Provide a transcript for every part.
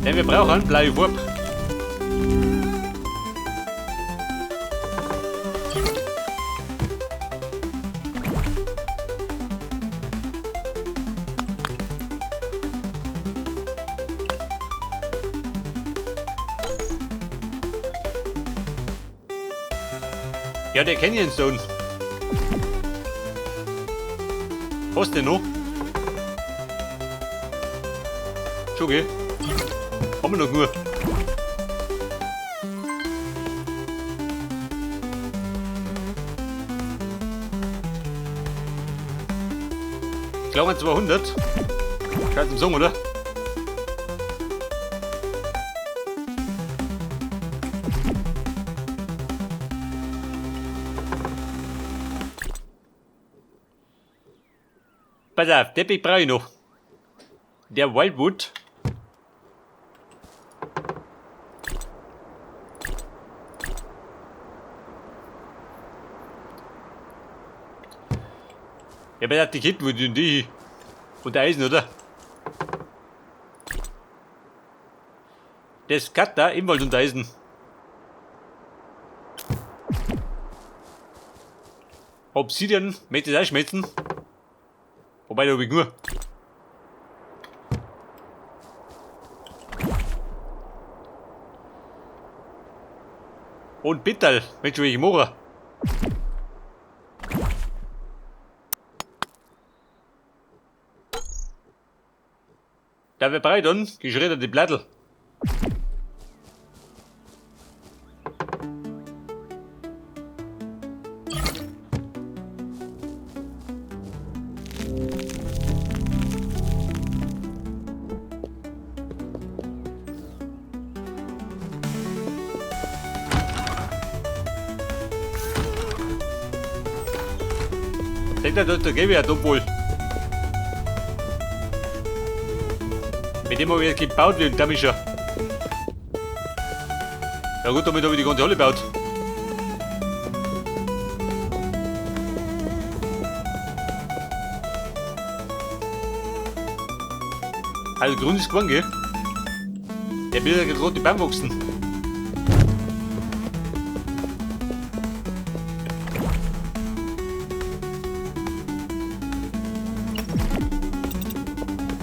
Denn wir brauchen blaue Farbe. Ja, der Canyon Stone. Hast du den noch? Schon, gell? Haben wir noch nur. Ich glaube 200. Kannst du sagen, oder? Pass auf, Teppich brauche ich noch. Der Wildwood. Ja, aber die Kitwood und die. Und Eisen, oder? Das Cut da, ebenfalls und Eisen. Obsidian, möchte ich das auch schmelzen? Wobei, da habe ich nur. Und Bittal, Mensch, wie ich mache. Da wir breit dann geschredderte Blättel. Denkt er, da gebe ich ja wohl. Mit dem habe ich jetzt gebaut wie ein Damischer. Ja gut, damit habe ich die ganze Halle gebaut. Also Grund ist geworden, gell? Der will ja gerade die Baum wachsen.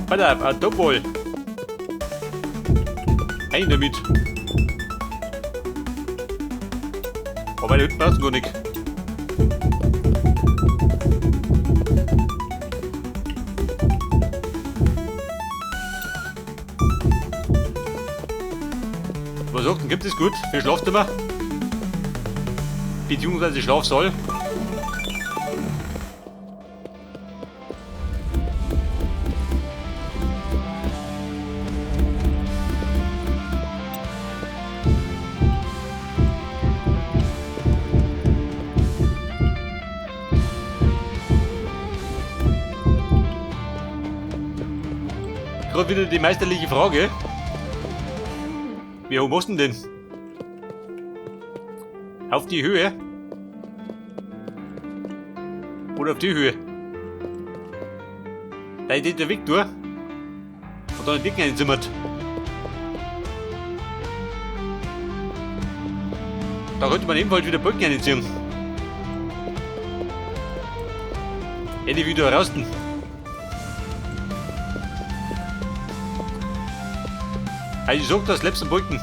Pass auf, ein Topwall. Ein damit. Aber da hinten brauchst du gar nicht. Was sagt denn, gibt es gut für Schlafzimmer? Beziehungsweise Schlafsaal. Gerade wieder die meisterliche Frage. Wie hoch machst du denn? Auf die Höhe? Oder auf die Höhe? Da ist der Weg durch. Und dann den Dicken einzimmert. Da könnte man ebenfalls wieder Balken einziehen. Hätte ich wieder raus. Also ich sag das, lebst am Balken.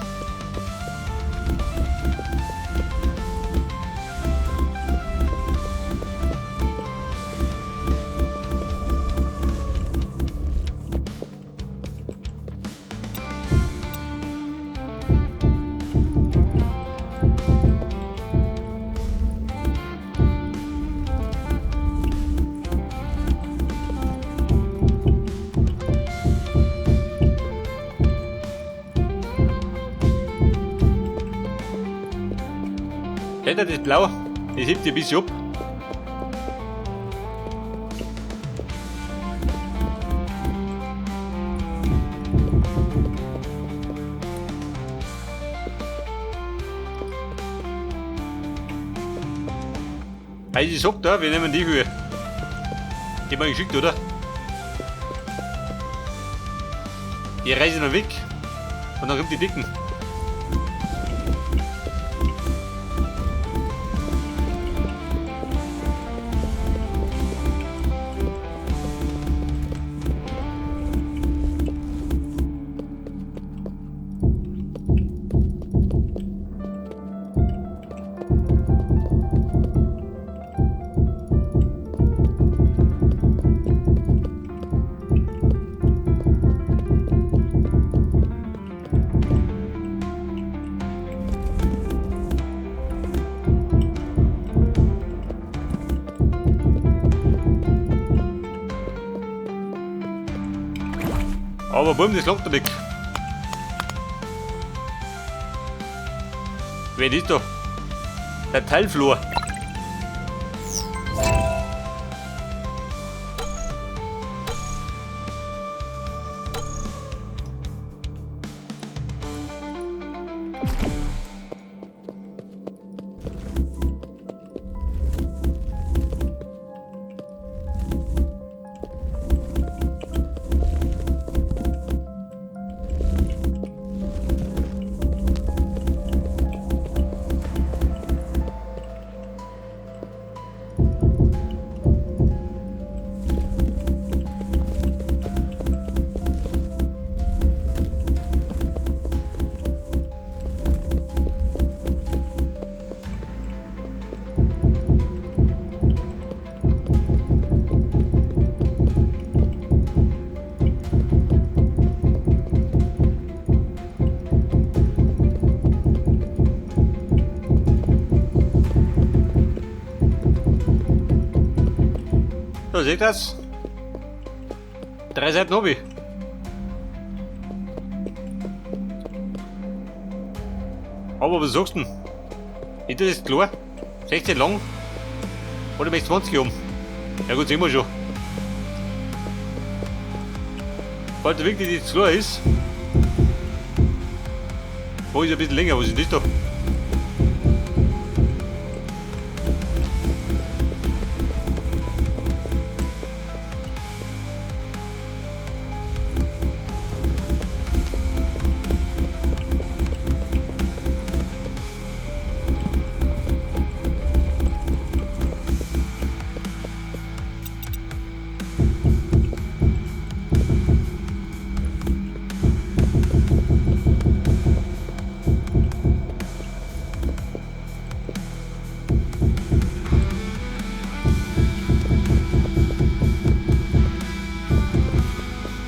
Seht ihr das Blau? Das hebt ihr ein bisschen ab. Also ich sag da, wir nehmen die Höhe. Die haben wir geschickt, oder? Die reisen wir weg. Und dann kommt die Dicken. Aber boom, das langt da weg. Wer ist da? Der Teilflur. So, seht ihr das? 3 Seiten habe ich. Aber was sagst du denn? Ist das klar? 16 lang? Oder möchtest du 20 haben? Ja gut, sehen wir schon. Falls wirklich das klar ist, wo ist ein bisschen länger, was ist das da?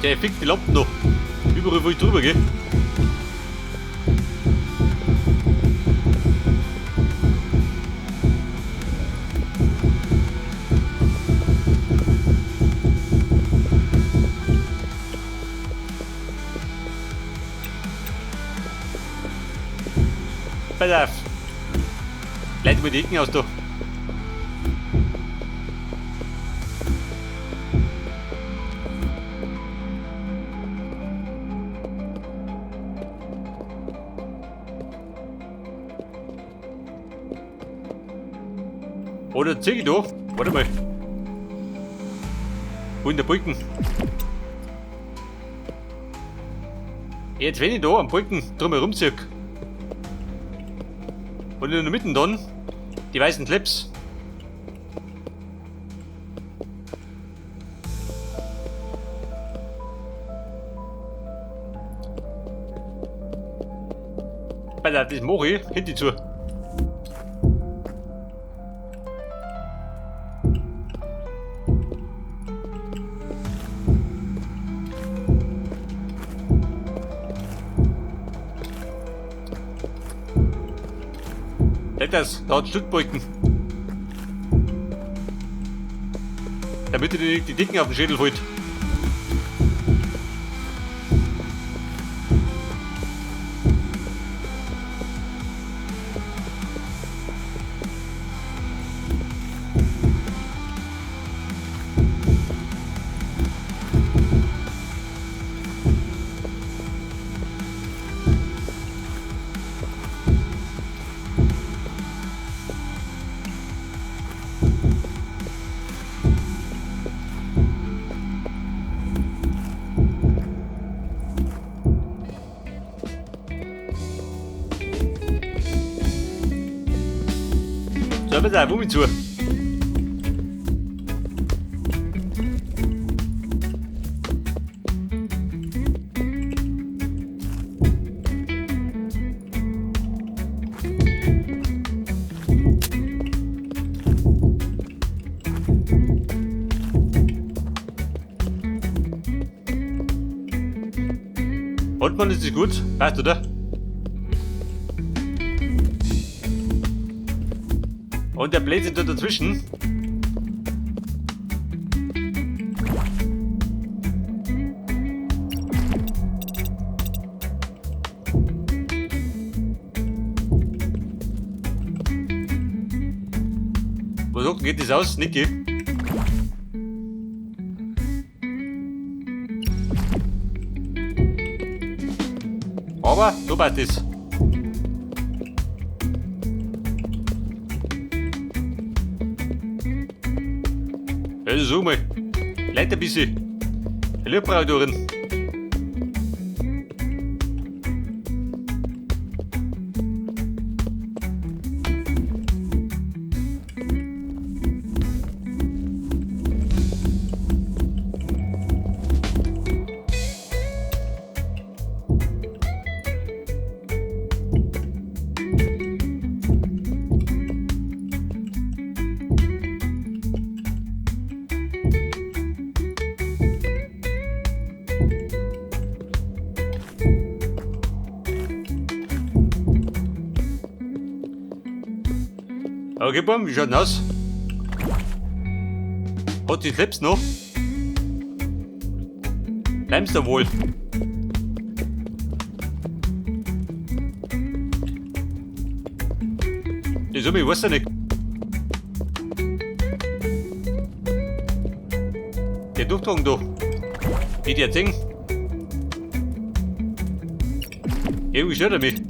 Der fickt die Lampen noch. Überall, wo ich drüber gehe. Pass auf. Leite mir die Ecken aus da. Oder zieh ich da? Warte mal. Wo in der Balken? Jetzt wenn ich da am Balken drum herum ziehe. Und in der Mitte dann die weißen Clips. Das mache ich hinten zu. Das, da hat Stützbalken. Damit ihr die Dicken auf den Schädel holt. Da wird ein Wummi zu. Und man ist es gut, passt, oder? Und der Blödsinn da dazwischen. Was sagt, geht das aus, Niki? Aber so passt es. Also so mal. Leute ein bisschen. Liebbraudorin. Okay, Bum, wie schaut denn aus? Hat die Clips noch? Bleibst du wohl? Ich weiß ja nicht. Der Durchtragen da. Wie der Ding. Irgendwie stört er mich.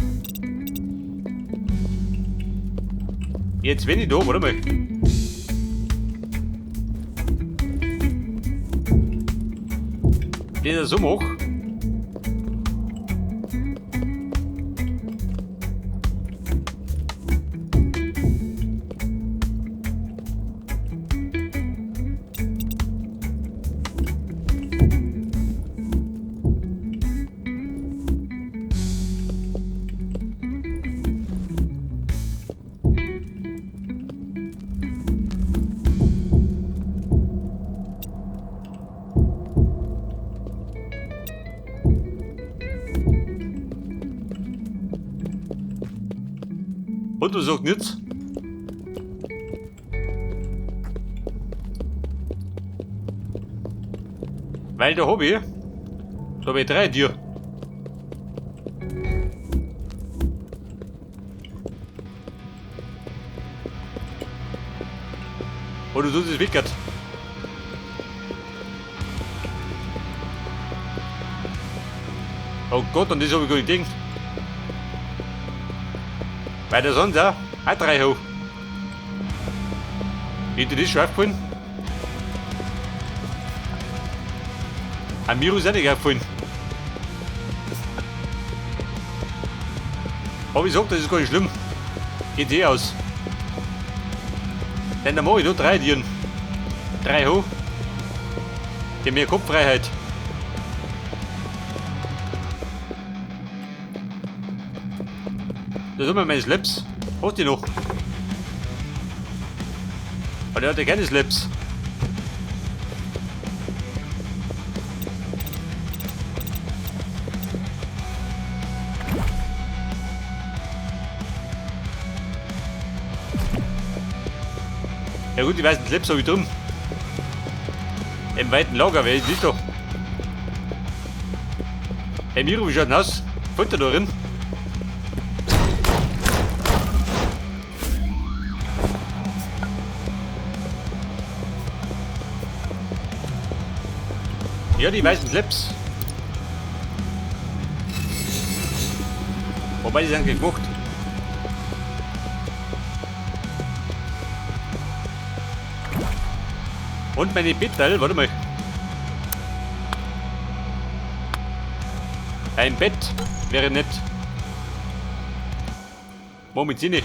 Jetzt bin ich da, warte mal. Den er so macht. Und du sagst nichts? Weil da hab ich 3 Tiere. Oder du das wickert. Oh Gott, und das hab ich gar nicht gedacht. Weil der sonst auch 3 hoch. Ist dir das schon aufgefallen? An mir ist auch nicht aufgefallen. Aber ich sag, das ist gar nicht schlimm. Geht eh aus. Denn dann mach ich da 3 Tieren. 3 hoch. Die mehr Kopffreiheit. Da sind wir meine Slaps. Hast du noch? Aber der hat ja keine Slaps. Ja gut, die weißen Slaps habe ich drum. Im weiten Lager, wer ist nicht da? Hey Miro, wie schaut denn aus? Futter da drin? Ja, die weißen Clips. Wobei die sind gekocht. Und meine Bettteil, warte mal. Ein Bett wäre nett. Moment, nicht.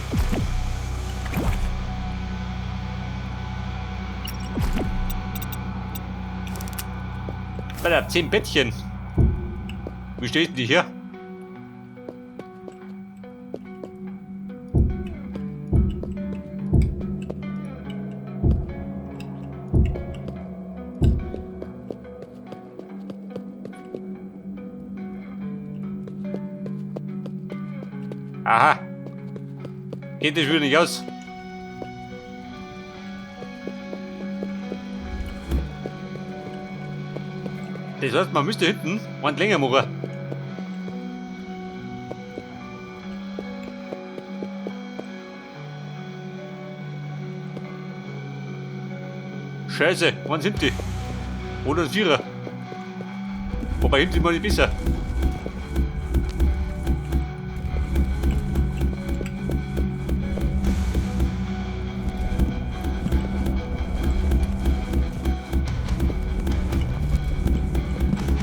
Alter, 10 Bettchen. Wie steht denn die hier? Aha. Geht das wieder nicht aus? Das heißt, man müsste hinten einen länger machen. Scheiße, wann sind die? Oder ein Vierer. Wobei hinten mal nicht besser.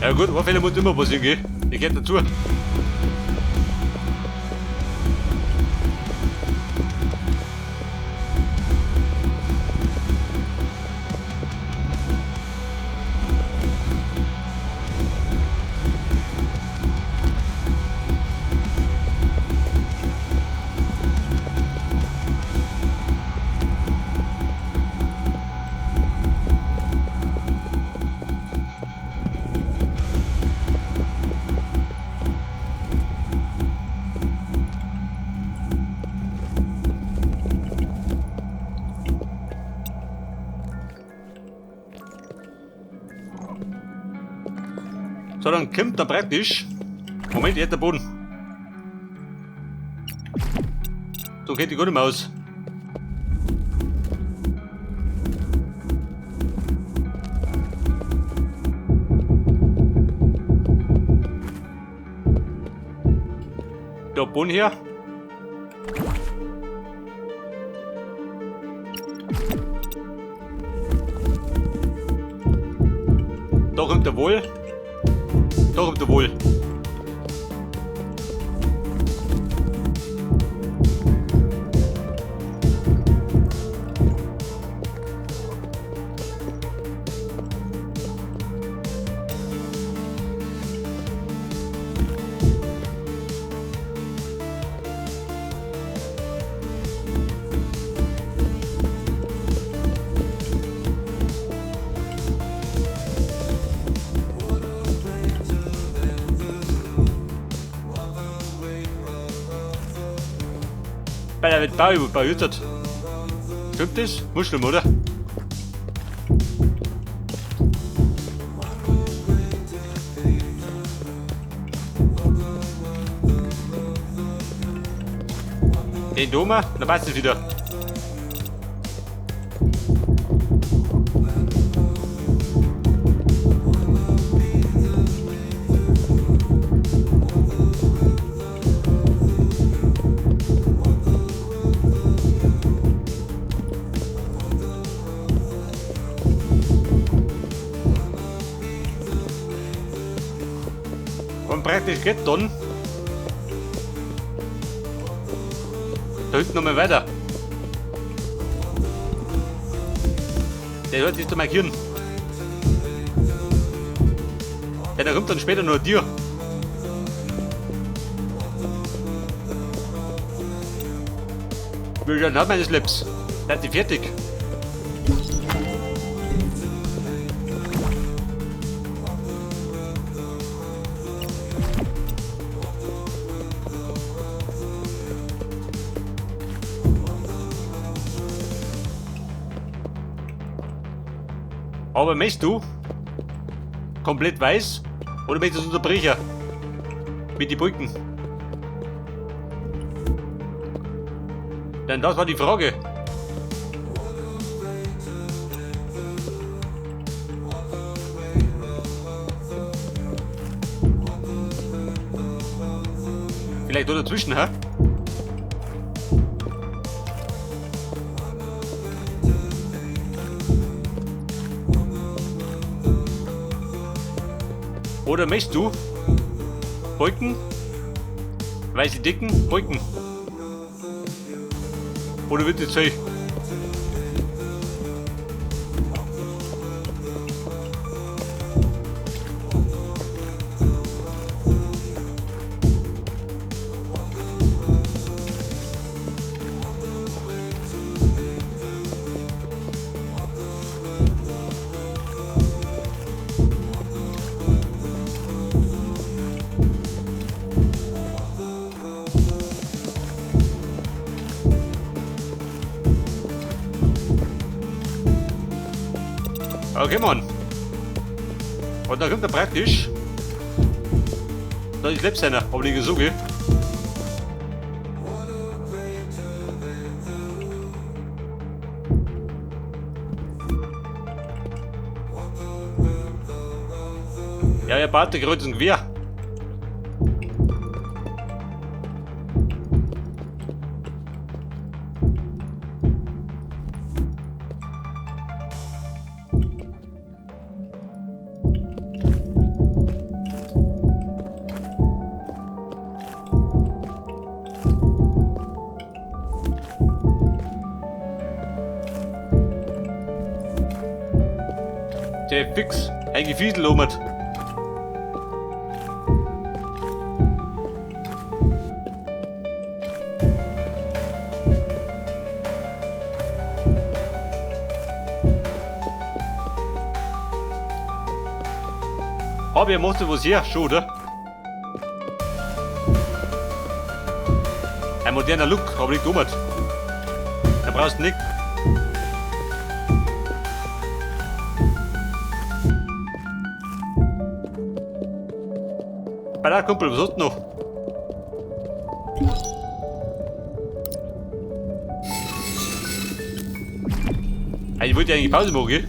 Ja gut, auf jeden Fall muss immer passieren, gell? Ich geh dazu. So, dann kommt er praktisch. Moment, jetzt der Boden. So geht die gar nicht mehr aus. Der Boden hier. Da kommt der Wohl. Da kommt der Wohl. Weil er wird behütet. Stimmt das? Muscheln, oder? Den Doma, dann passt es wieder. Und praktisch geht dann da hinten nochmal weiter. Der hört sich zu markieren. Ja, der kommt dann später noch dir. Wie dann hat man das Lips. Da ist die fertig. Aber möchtest du komplett weiß oder möchtest du es unterbrechen? Mit den Brücken? Denn das war die Frage. Vielleicht da dazwischen, hä? Oder möchtest du Brücken, weiße Dicken, Brücken? Oder wird es sein? gehen wir an. Und dann kommt er praktisch. Da ist Lebseiner, aber die Gesuche. Ja, er baut der Kreuz ein Gewehr. Der fix ein Gefiedel omat. Aber er macht was her, schon, oder? Ein moderner Look, aber nicht dummert. Da brauchst du nicht. Bei der Kumpel, was hast du noch? Ich wollte eigentlich Pause machen, gell?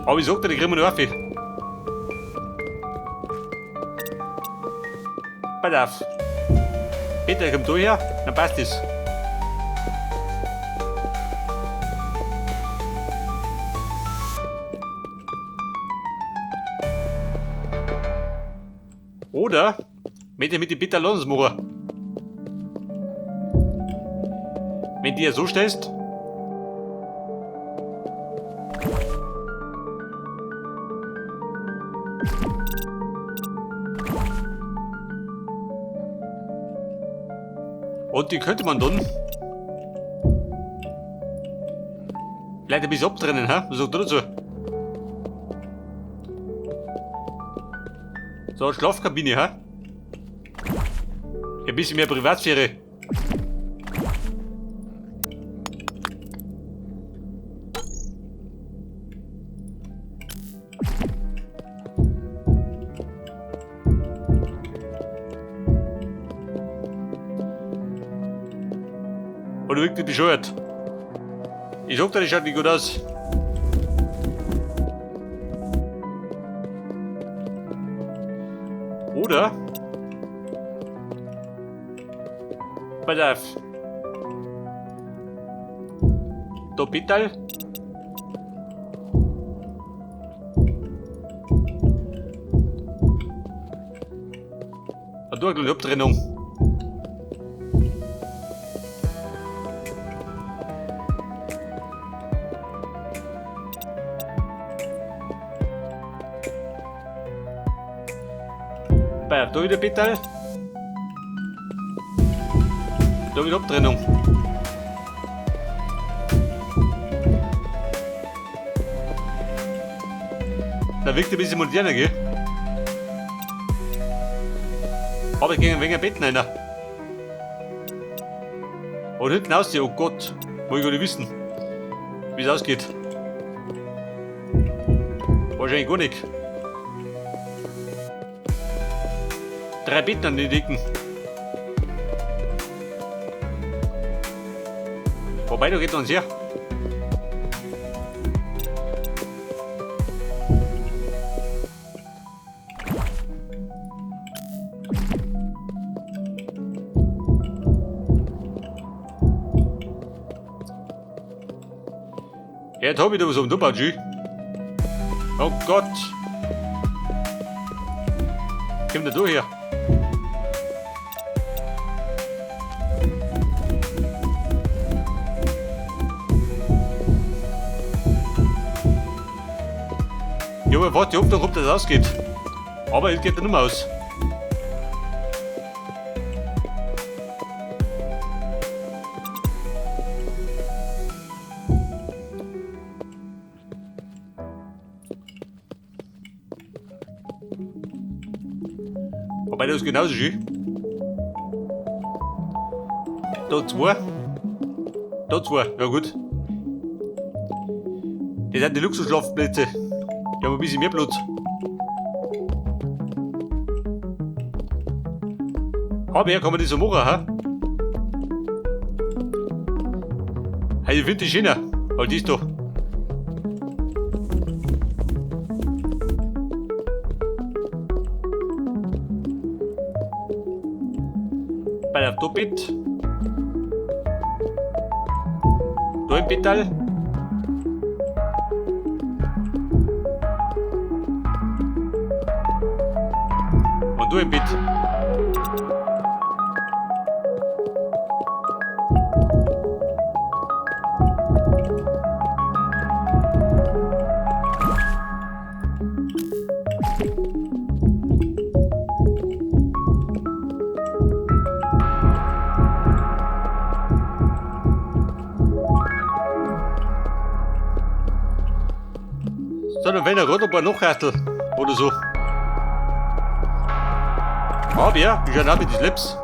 Aber ich sag dir, die kriegen wir noch auf. Pass auf. Peter, komm da her, dann passt es. Oder wenn ihr mit den Peter Lons machen. Wenn du ja so stellst. Und die könnte man dann vielleicht ein bisschen abtrennen, ha? Was sagt ihr dazu? So eine Schlafkabine, ha? Ein bisschen mehr Privatsphäre. Oder wirkt die bescheuert? Ich sag dir, das schaut nicht gut aus. Oder? Pass auf. Da Petal. Da eine kleine Abtrennung. Da wieder Petal. Da wieder Abtrennung. Da wirkt ein bisschen moderner, gell? Aber ich gehe ein wenig Betten rein. Und hinten aussehen, oh Gott, muss ich gar nicht wissen, wie es ausgeht. Wahrscheinlich gar nicht. 3 Betten an den Decken. Wobei, da geht uns her. Ja, jetzt hab ich da was am Duppertschü. Oh Gott. Komm da her. Ja, aber warte auf, ob das ausgeht. Aber es geht ja nicht mehr aus. Wobei das ist genauso schön. Da zwei. Da zwei, ja gut. Das sind die Luxusschlafplätze. Die haben ein bisschen mehr Platz. Aber ja, kann man das so machen, ha? Hey, ich finde die schöner. Aber die ist doch. Bei der Bett. Da im Bettal. Und da im Bett. So, dann wenn er gerade ein paar Nachkastel oder so. Aber ja, ich habe die Slips.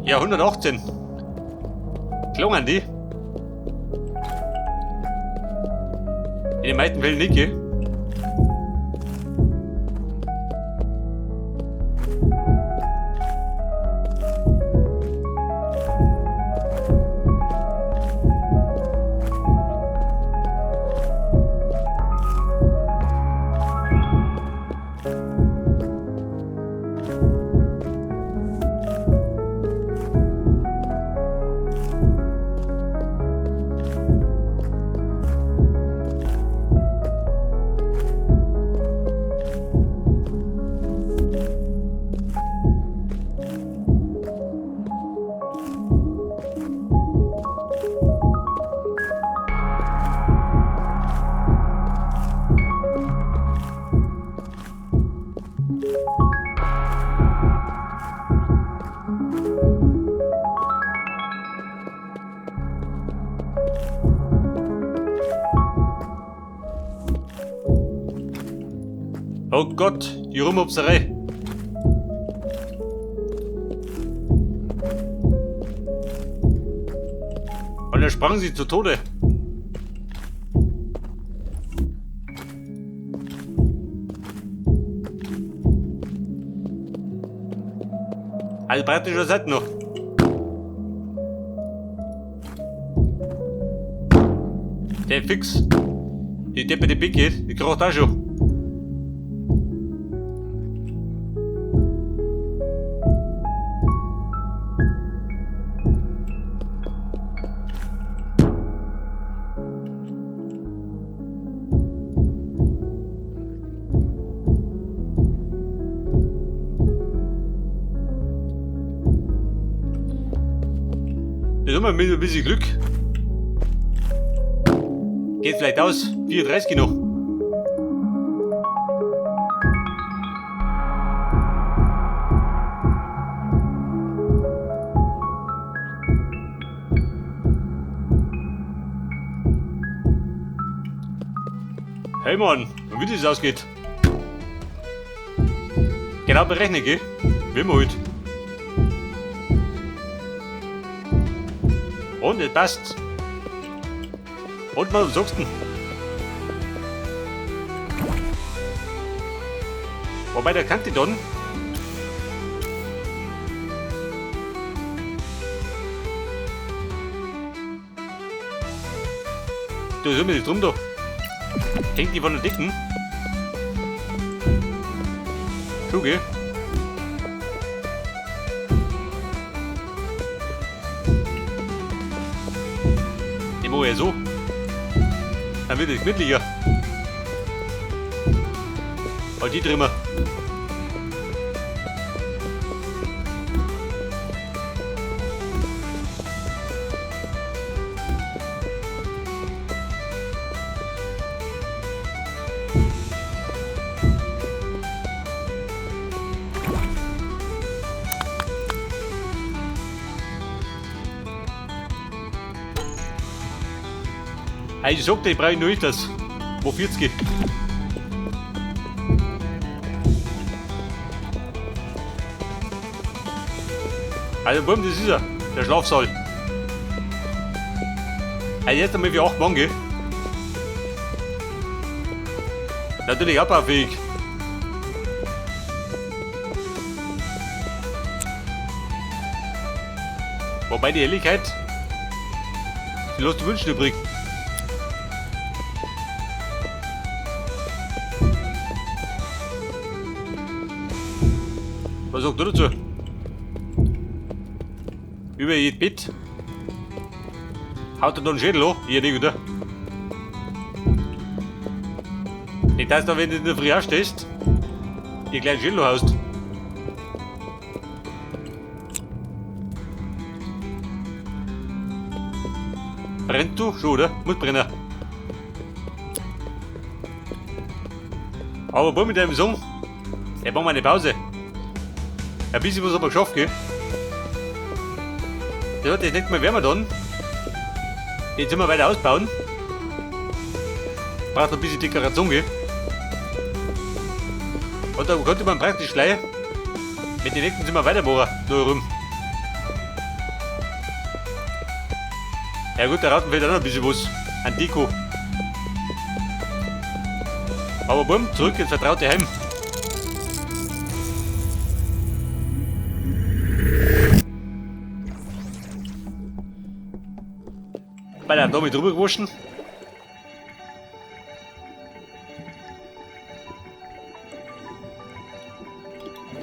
Ja, 118. Klungen die? In den meisten Fällen nicht, gell? Oh Gott, die Rumhupserei. Und dann sprang sie zu Tode. Also praktischer Seite noch. Der fix. Die Deppe, die Big geht, die kracht auch schon. Jetzt haben wir mit ein bisschen Glück. Geht vielleicht aus. 34 noch. Hey Mann, wie das ausgeht. Genau berechnen, gell? Wie immer halt. Und es passt. Und was sagst du? Wobei der Kante dann. Du hör mir nicht drum da. Hängt die von der Dicken? So, gell? Die mache ich so. Dann wird es gemütlicher. Und die drehen wir. Ich sagte, ich brauche nur das. Wo 40? Also, Bumm, das ist er. Der Schlafsaal. Also, jetzt einmal für 8 Mann, gell? Natürlich abbaufähig. Wobei die Ehrlichkeit, die lässt die Wünsche übrig. Was sagst du dazu? Über ihr Bett. Haut er da einen Schädel an? Ich nicht, oder? Nicht, dass du, wenn du in der Früh aufstehst, dir gleich einen Schädel haust. Brennt du? Schon, oder? Muss brennen. Aber Bumm mit deinem Song, der braucht mal eine Pause. Ein bisschen was aber geschafft, gell? Der hat jetzt nicht mehr wärmer dann. Jetzt sind wir weiter ausbauen. Braucht ein bisschen Dekoration, gell? Und da konnte man praktisch gleich mit den nächsten Zimmer weitermachen, nur rum. Ja gut, da raten fehlt auch noch ein bisschen was an Deko. Aber Bumm, zurück ins vertraute Heim. Bei der Dame drüber gewaschen.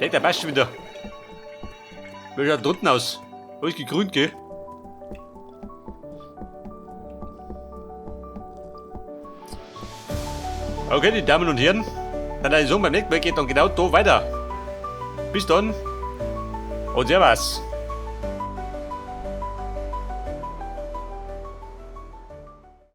Der passt schon wieder. Wie schaut drunten aus? Alles gegrünt, gell? Okay, die Damen und Herren. Dann würde ich sagen, beim nächsten Mal geht dann genau da weiter. Bis dann. Und servus.